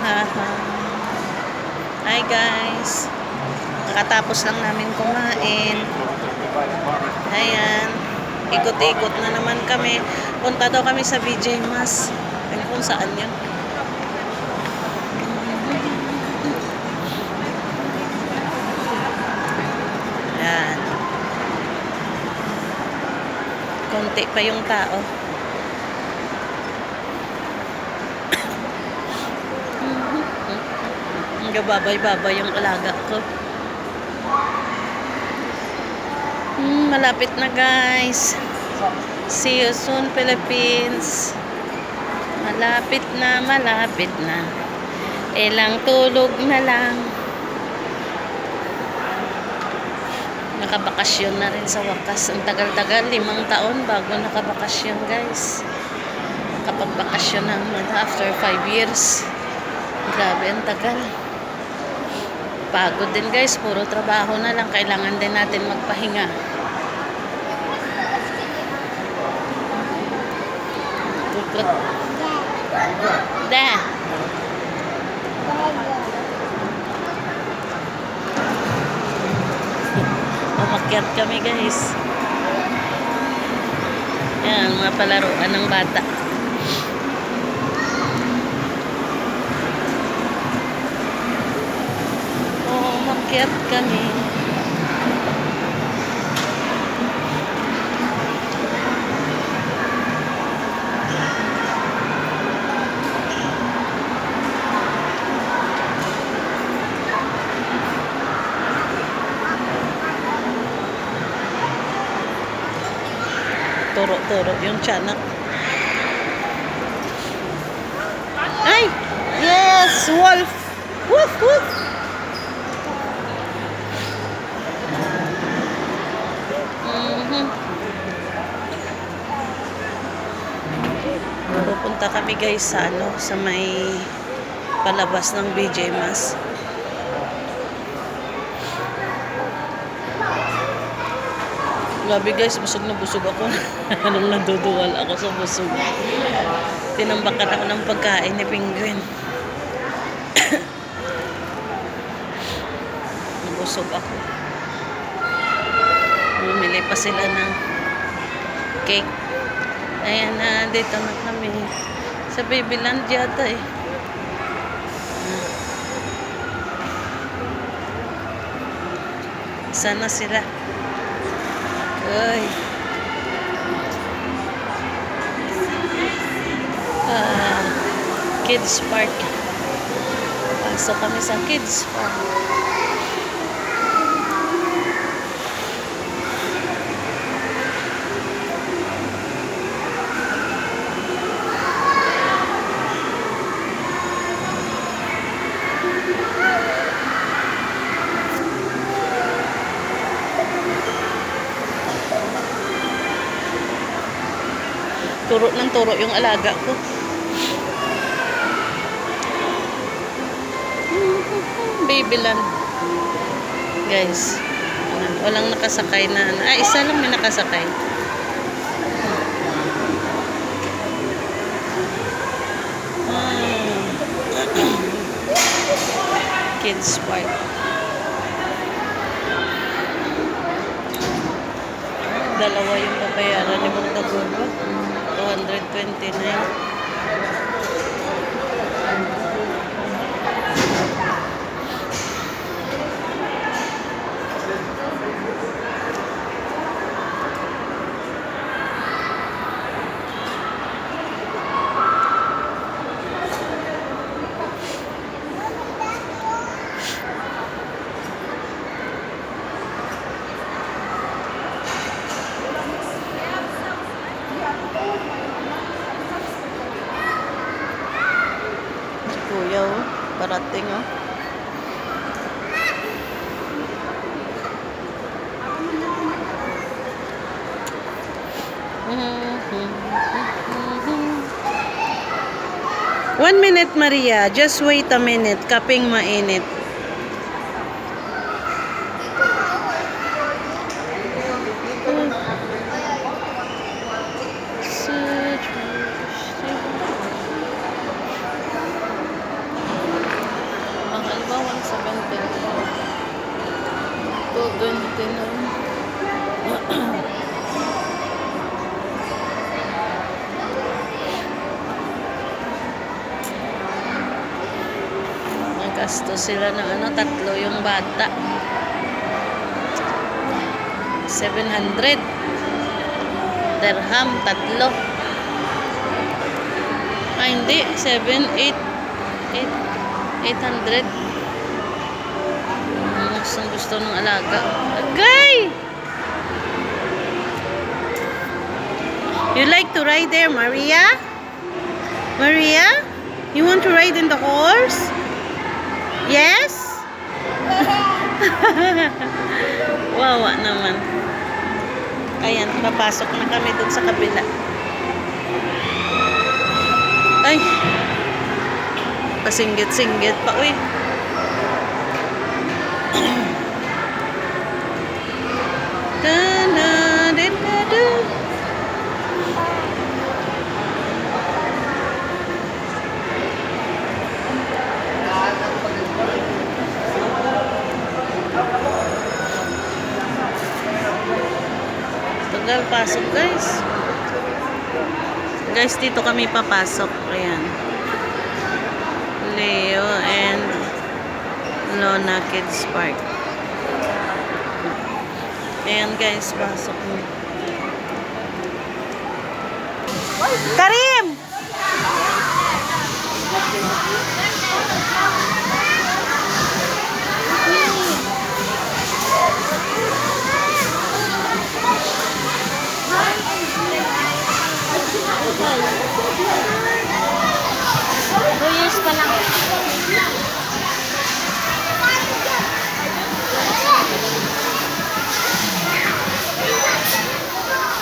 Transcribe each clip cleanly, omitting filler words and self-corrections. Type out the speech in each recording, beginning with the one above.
Haha. Hi guys. Kakatapos lang namin kumain. Ayan. Ikot-ikot na naman kami. Punta daw kami sa BJ Mas. Ano kung saan yun? Ayan. Konti pa yung tao. Babay-babay yung alaga ko. Malapit na guys. See you soon Philippines. Malapit na, malapit na. Ilang tulog na lang. Nakabakasyon na rin sa wakas. Ang tagal-tagal, 5 taon bago nakabakasyon guys. Nakapagbakasyon na after 5 years. Grabe, ang tagal. Pagod din guys, puro trabaho na lang. Kailangan din natin magpahinga. Da. Umakyat kami guys. Yan, mga palaruan ng bata. Umakyat kami. Turo-turo yung tiyanak. Ay! Yes! Wolf! Woof! Woof! Pupunta kami guys sa sa may palabas ng BJ Mas. Grabe guys, busog na busog ako. Anong naduduwal ako sa busog. Tinambakan ako ng pagkain ni Penguin. Nabusog ako. Bumili pa sila ng cake. Ayan na, dito na kami. Sa Babyland yata eh. Sana sila. Ay. Kids Park. Pasok kami sa Kids Park. Turo ng turo yung alaga ko. Babyland. Guys. Walang nakasakay na. Isa lang may nakasakay. Kids Park. Dalawa yung babayaran ni Magdagulo. 229. Kuya oh, parating oh. One minute Maria, just wait a minute, kaping mainit. Okay na rin. Nagasto sila ng ano, 3 yung bata. 700 dirham, 3. Ah, hindi. 800. Gusto ng alaga. Agay! You like to ride there, Maria? Maria? You want to ride in the horse? Yes? Wawa naman. Ayan, papasok na kami dun sa kabila. Ay! Pasinggit-singgit pa, uy. Tagal pasok, guys. Guys, dito kami papasok. Ayan. Leo and Lona Kids Park. Ayan, guys, pasok mo. Karim! Years pa lang.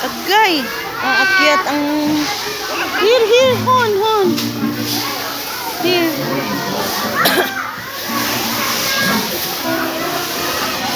Agay! Aakyat ang... Here, hon.